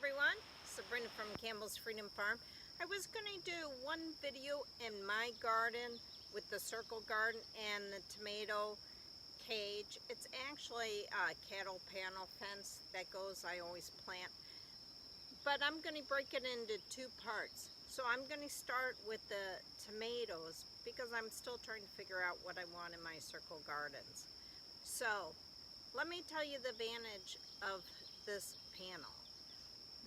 everyone, Sabrina from Campbell's Freedom Farm. I was going to do one video in my garden with the circle garden and the tomato cage. It's actually a cattle panel fence that goes, I always plant. But I'm going to break it into two parts. So I'm going to start with the tomatoes because I'm still trying to figure out what I want in my circle gardens. So let me tell you the advantage of this panel.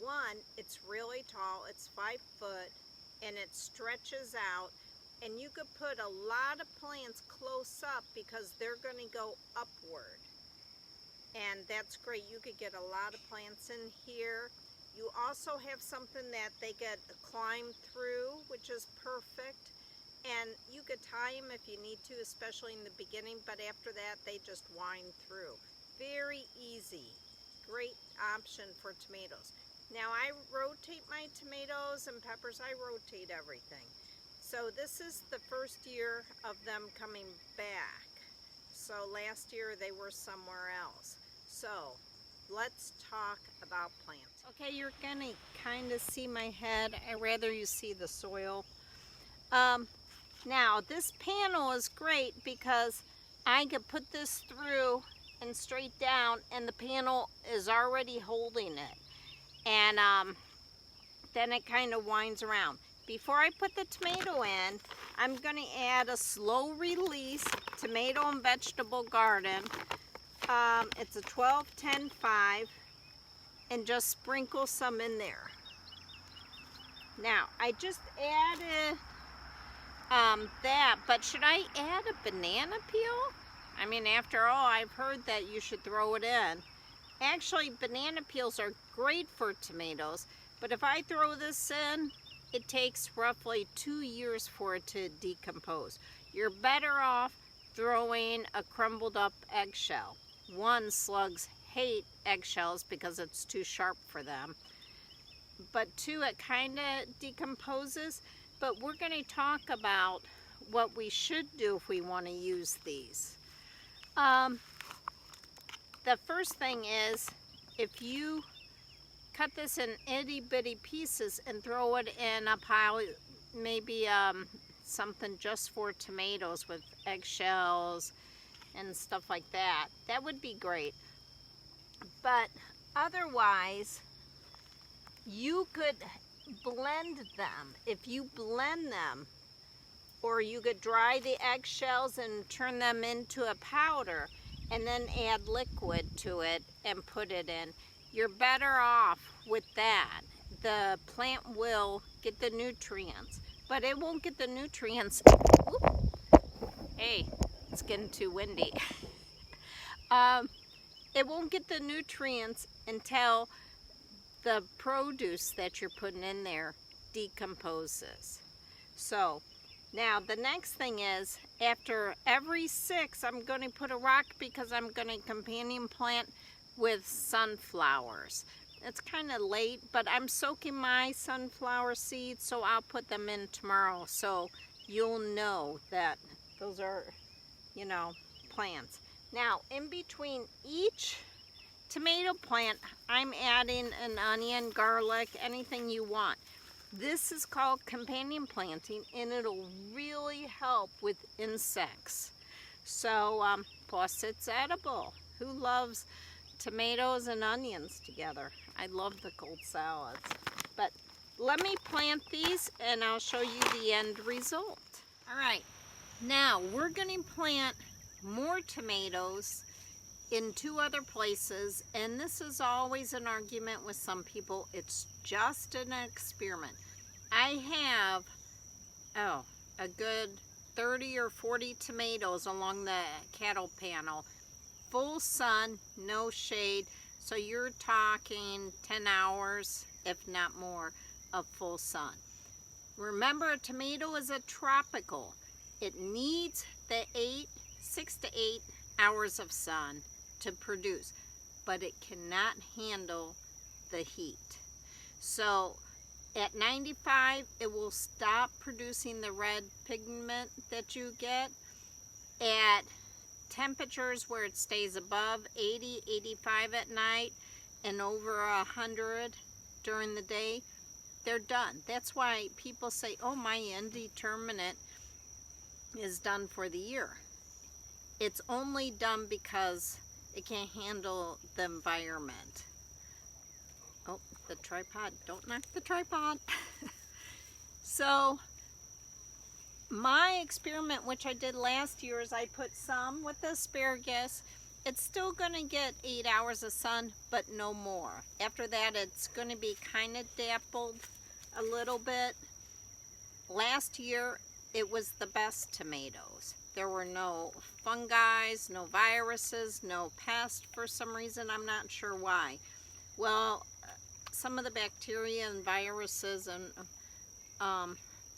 One, it's really tall, it's 5 foot, and it stretches out, and you could put a lot of plants close up because they're going to go upward. And that's great. You could get a lot of plants in here. You also have something that they get climb through, which is perfect. And you could tie them if you need to, especially in the beginning, but after that they just wind through. Very easy. Great option for tomatoes. Now I rotate my tomatoes and peppers. I rotate everything. So this is the first year of them coming back. So last year they were somewhere else. So let's talk about plants. Okay, you're gonna kind of see my head. I'd rather you see the soil. Now this panel is great because I could put this through and straight down, and the panel is already holding it. And then it kind of winds around. Before I put the tomato in, I'm going to add a slow release tomato and vegetable garden. It's a 12-10-5, and just sprinkle some in there. Now I just added that, but should I add a banana peel? I mean, after all, I've heard that you should throw it in. Actually, banana peels are great for tomatoes, but if I throw this in, it takes roughly 2 years for it to decompose. You're better off throwing a crumbled up eggshell. One, slugs hate eggshells because it's too sharp for them. But two, it kind of decomposes. But we're going to talk about what we should do if we want to use these. The first thing is, if you cut this in itty bitty pieces and throw it in a pile, maybe something just for tomatoes with eggshells and stuff like that, that would be great. But otherwise, you could blend them. If you blend them, or you could dry the eggshells and turn them into a powder and then add liquid to it and put it in. You're better off with that. The plant will get the nutrients, but it won't get the nutrients. Whoop. Hey, it's getting too windy. It won't get the nutrients until the produce that you're putting in there decomposes. So now the next thing is, after every 6, I'm going to put a rock because I'm going to companion plant with sunflowers. It's kind of late, but I'm soaking my sunflower seeds, so I'll put them in tomorrow, so you'll know that those are, you know, plants. Now, in between each tomato plant, I'm adding an onion, garlic, anything you want. This is called companion planting, and it'll really help with insects. So, plus it's edible. Who loves tomatoes and onions together? I love the cold salads. But let me plant these, and I'll show you the end result. All right, now we're going to plant more tomatoes in 2 other places, and this is always an argument with some people. It's just an experiment. I have, a good 30 or 40 tomatoes along the cattle panel. Full sun, no shade, so you're talking 10 hours, if not more, of full sun. Remember, a tomato is a tropical. It needs the 6 to 8 hours of sun to produce, but it cannot handle the heat. So at 95, it will stop producing the red pigment that you get. At temperatures where it stays above 80, 85 at night and over 100, during the day, they're done. That's why people say, oh, my indeterminate is done for the year. It's only done because it can't handle the environment. Oh, the tripod. Don't knock the tripod. So, my experiment, which I did last year, is I put some with the asparagus. It's still going to get 8 hours of sun, but no more. After that, it's going to be kind of dappled a little bit. Last year, it was the best tomatoes. There were no fungi, no viruses, no pest for some reason. I'm not sure why. Well, some of the bacteria and viruses and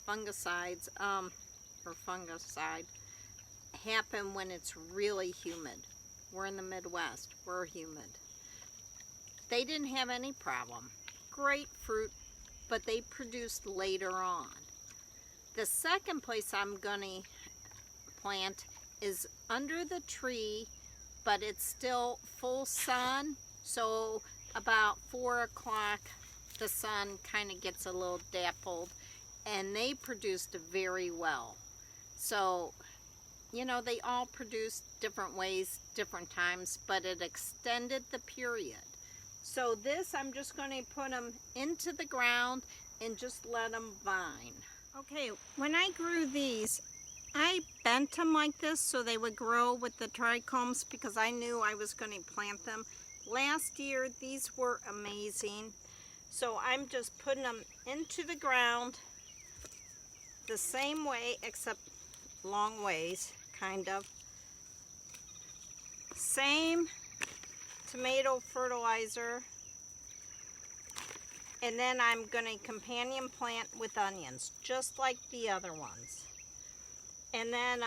fungicides or fungicide happen when it's really humid. We're in the Midwest. We're humid. They didn't have any problem. Great fruit, but they produced later on. The second place I'm going to plant is under the tree, but it's still full sun. So about 4 o'clock, the sun kind of gets a little dappled, and they produced very well. So, you know, they all produced different ways, different times, but it extended the period. So this, I'm just going to put them into the ground and just let them vine. Okay, when I grew these, I bent them like this so they would grow with the trichomes because I knew I was going to plant them. Last year, these were amazing. So I'm just putting them into the ground the same way, except long ways, kind of. Same tomato fertilizer. And then I'm going to companion plant with onions, just like the other ones. And then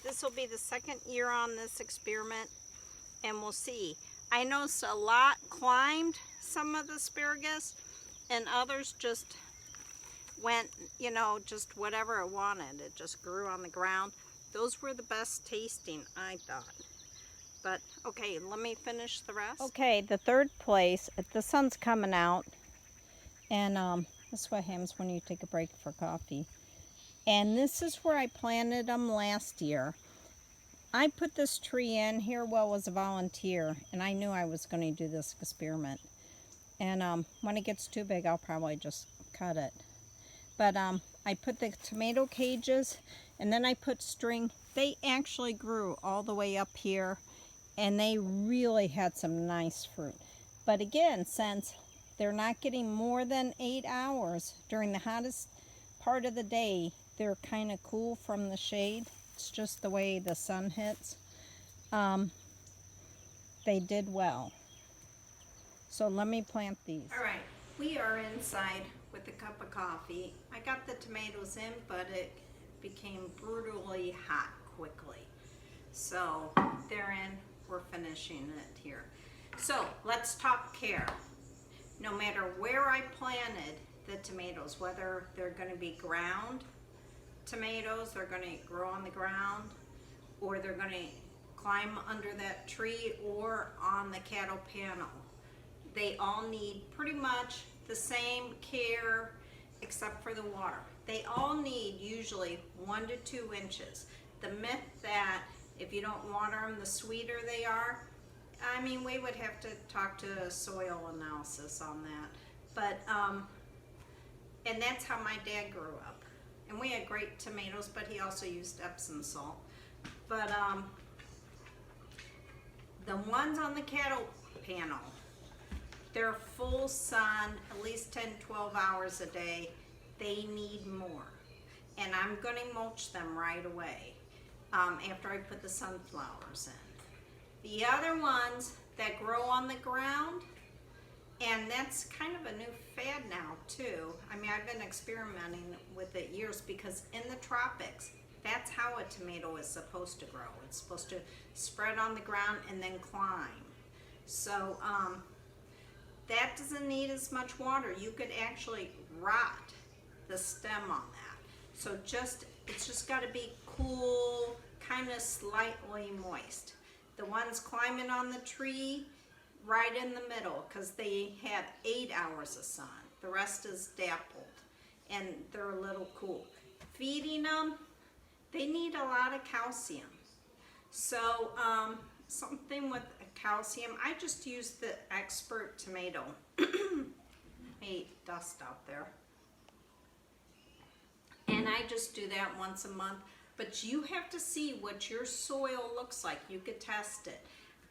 this will be the second year on this experiment, and we'll see. I noticed a lot climbed some of the asparagus, and others just went, you know, just whatever it wanted. It just grew on the ground. Those were the best tasting, I thought. But, okay, let me finish the rest. Okay, the third place, the sun's coming out. And this is what happens when you take a break for coffee. And this is where I planted them last year. I put this tree in here, well, as a volunteer, and I knew I was going to do this experiment. And when it gets too big, I'll probably just cut it. But I put the tomato cages, and then I put string. They actually grew all the way up here, and they really had some nice fruit. But again, since they're not getting more than 8 hours during the hottest part of the day, they're kind of cool from the shade. It's just the way the sun hits. They did well. So let me plant these. All right, we are inside with a cup of coffee. I got the tomatoes in, but it became brutally hot quickly. So they're in, we're finishing it here. So let's talk care. No matter where I planted the tomatoes, whether they're going to be ground tomatoes, they're going to grow on the ground, or they're going to climb under that tree or on the cattle panel, they all need pretty much the same care except for the water. They all need usually 1 to 2 inches. The myth that if you don't water them, the sweeter they are, I mean, we would have to talk to a soil analysis on that. But, and that's how my dad grew up. And we had great tomatoes, but he also used Epsom salt. But the ones on the cattle panel, they're full sun, at least 10, 12 hours a day. They need more. And I'm gonna mulch them right away after I put the sunflowers in. The other ones that grow on the ground, and that's kind of a new fad now too. I mean, I've been experimenting with it years because in the tropics, that's how a tomato is supposed to grow. It's supposed to spread on the ground and then climb. So that doesn't need as much water. You could actually rot the stem on that. So it's just got to be cool, kind of slightly moist. The ones climbing on the tree, right in the middle, because they have 8 hours of sun. The rest is dappled, and they're a little cool. Feeding them, they need a lot of calcium. So something with calcium, I just use the Expert tomato. Hey, dust out there. And I just do that once a month. But you have to see what your soil looks like. You could test it.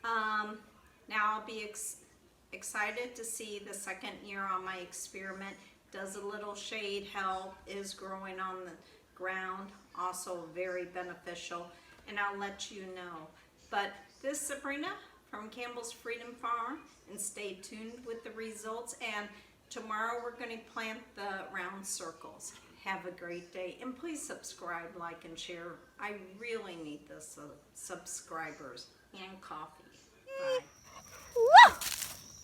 Now I'll be excited to see the second year on my experiment. Does a little shade help? Is growing on the ground also very beneficial? And I'll let you know. But this is Sabrina from Campbell's Freedom Farm, and stay tuned with the results. And tomorrow we're going to plant the round circles. Have a great day, and please subscribe, like, and share. I really need the subscribers and coffee. Bye. Whoa!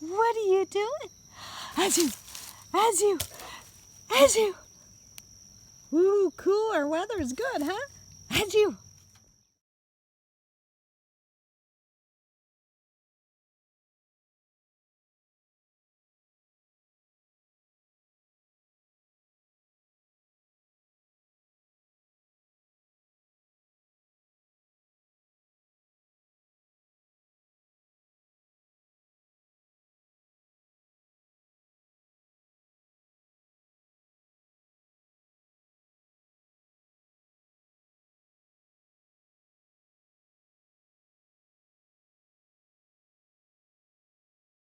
What are you doing? As you. Ooh, cooler weather's good, huh? As you.